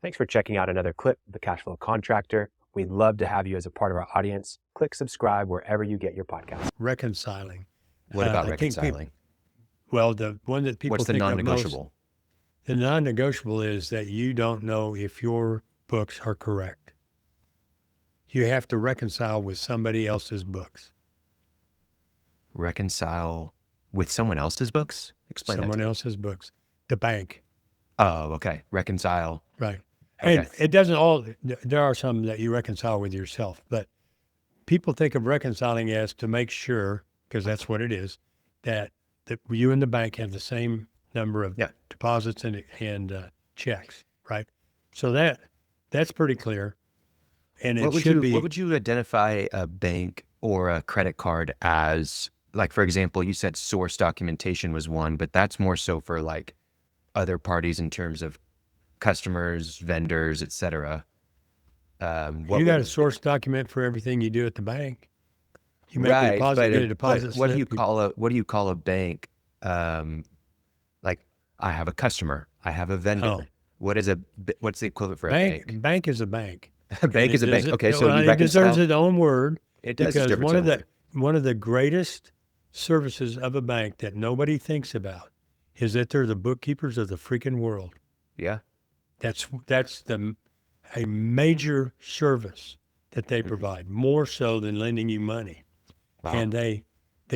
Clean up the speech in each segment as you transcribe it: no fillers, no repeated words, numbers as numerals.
Thanks for checking out another clip of the Cashflow Contractor. We'd love to have you as a part of our audience. Click subscribe wherever you get your podcasts. Reconciling. What about I think reconciling? the one that people What's the think of most, non-negotiable? the non-negotiable is that you don't know if your books are correct. You have to reconcile with somebody else's books. Reconcile with someone else's books? Explain that Someone to me. else's books. The bank. Oh, okay. Reconcile. Right. Okay. And it doesn't all, there are some that you reconcile with yourself, but people think of reconciling as to make sure, because that's what it is, that you and the bank have the same number of Yeah. deposits and checks, right? So that's pretty clear. And it should be. What would you identify a bank or a credit card as? Like, for example, you said source documentation was one, but that's more so for like other parties in terms of customers, vendors, etc. You got a source document for everything you do at the bank. You make a Right, deposit, get a but deposit what do you slip. call a bank? Like, I have a customer, I have a vendor. Oh. What's the equivalent for a bank? Bank is a bank. A bank is a bank. Okay, so you It deserves reconcile. its own word It does because deserve its own. one of the greatest services of a bank that nobody thinks about is that they're the bookkeepers of the freaking world. Yeah. That's a major service that they provide, more so than lending you money. Wow. And they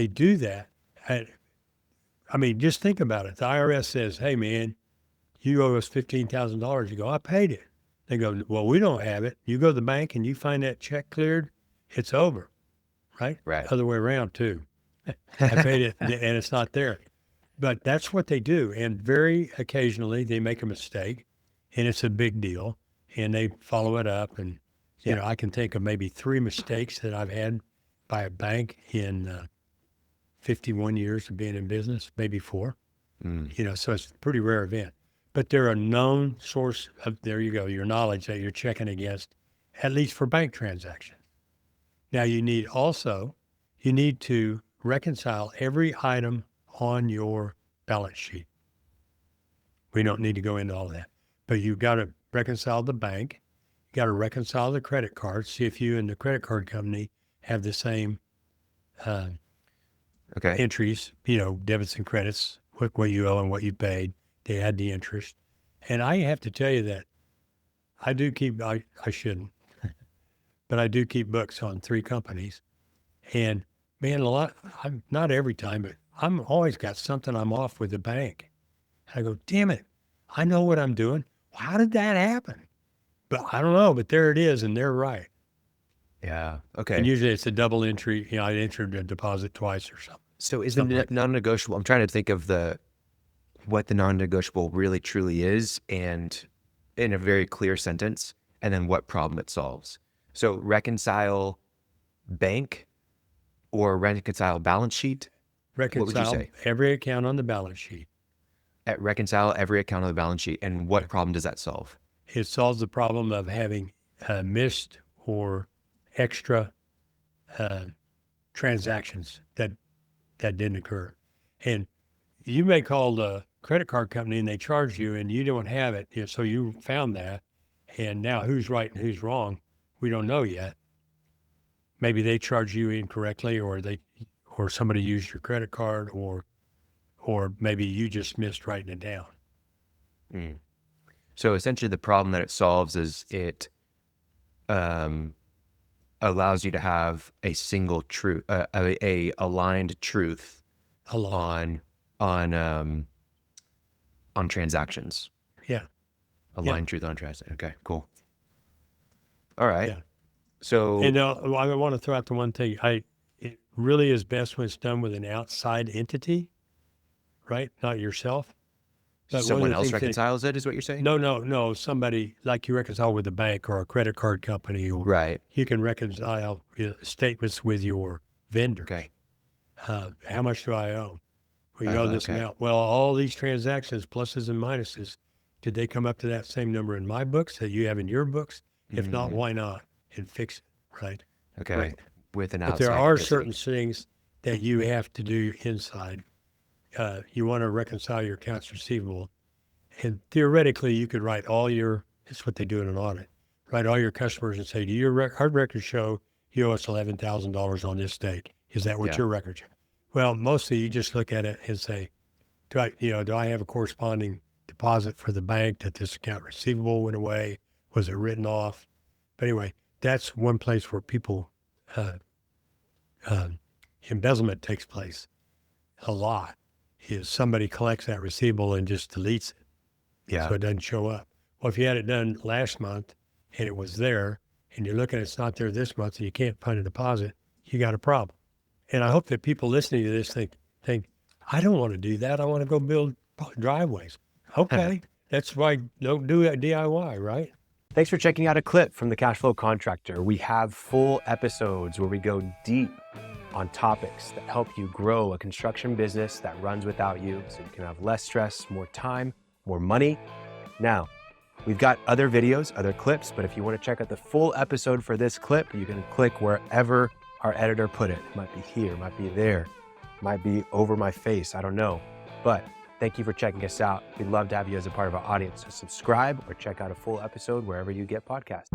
do that. I mean, just think about it. The IRS says, "Hey, man, you owe us $15,000." You go, "I paid it." They go, "Well, we don't have it." You go to the bank and you find that check cleared, it's over, right? Right. Other way around too. I paid it and it's not there. But that's what they do. And very occasionally they make a mistake and it's a big deal and they follow it up. And, you know, I can think of maybe 3 mistakes that I've had by a bank in 51 years of being in business, maybe 4. You know, so it's a pretty rare event. But they're a known source of, there you go, your knowledge that you're checking against, at least for bank transactions. Now you need to reconcile every item on your balance sheet. We don't need to go into all that, but you've got to reconcile the bank. You got to reconcile the credit card. See if you and the credit card company have the same entries, you know, debits and credits, what you owe and what you paid. They add the interest. And I have to tell you that I do keep, I shouldn't, but I do keep books on 3 companies. And man, not every time, but I'm always got something I'm off with the bank. I go, damn it, I know what I'm doing. How did that happen? But I don't know, but there it is, and they're right. Yeah. Okay. And usually it's a double entry. You know, I entered a deposit twice or something. So is the non-negotiable, I'm trying to think of what the non-negotiable really truly is, and in a very clear sentence, and then what problem it solves. So reconcile bank or reconcile balance sheet? Reconcile what would you say? Every account on the balance sheet. Reconcile every account on the balance sheet. And what problem does that solve? It solves the problem of having missed or extra transactions that didn't occur. And you may call the credit card company and they charge you and you don't have it. You know, so you found that. And now who's right and who's wrong, we don't know yet. Maybe they charge you incorrectly, or somebody used your credit card, or maybe you just missed writing it down. So essentially the problem that it solves is it allows you to have a single truth, a aligned truth on transactions. Yeah. Aligned truth on transactions. Okay, cool. All right. Yeah. So, and I want to throw out the one thing. It really is best when it's done with an outside entity, right? Not yourself. But someone else reconciles it, is what you're saying? No. Somebody like you reconcile with a bank or a credit card company, or right. You can reconcile statements with your vendor. Okay. How much do I owe? Well, you owe this amount. Well, all these transactions, pluses and minuses, did they come up to that same number in my books that you have in your books? If not, why not? And fix it, right? Okay. Right. With an outside. But there are certain things that you have to do inside. You want to reconcile your accounts receivable. And theoretically, you could write all your It's what they do in an audit. Write all your customers and say, do your hard records show you owe us $11,000 on this date? Is that what Yeah. your records show? Well, mostly you just look at it and say, do I have a corresponding deposit for the bank that this account receivable went away? Was it written off? But anyway, that's one place where people, embezzlement takes place a lot, is somebody collects that receivable and just deletes it. Yeah. So it doesn't show up. Well, if you had it done last month and it was there and you're looking, it's not there this month and you can't find a deposit, you got a problem. And I hope that people listening to this think, I don't want to do that. I want to go build driveways. Okay. That's why don't do it DIY, right? Thanks for checking out a clip from the Cashflow Contractor. We have full episodes where we go deep on topics that help you grow a construction business that runs without you so you can have less stress, more time, more money. Now, we've got other videos, other clips, but if you want to check out the full episode for this clip, you can click wherever our editor put it. It might be here, it might be there, it might be over my face, I don't know. But thank you for checking us out. We'd love to have you as a part of our audience. So subscribe or check out a full episode wherever you get podcasts.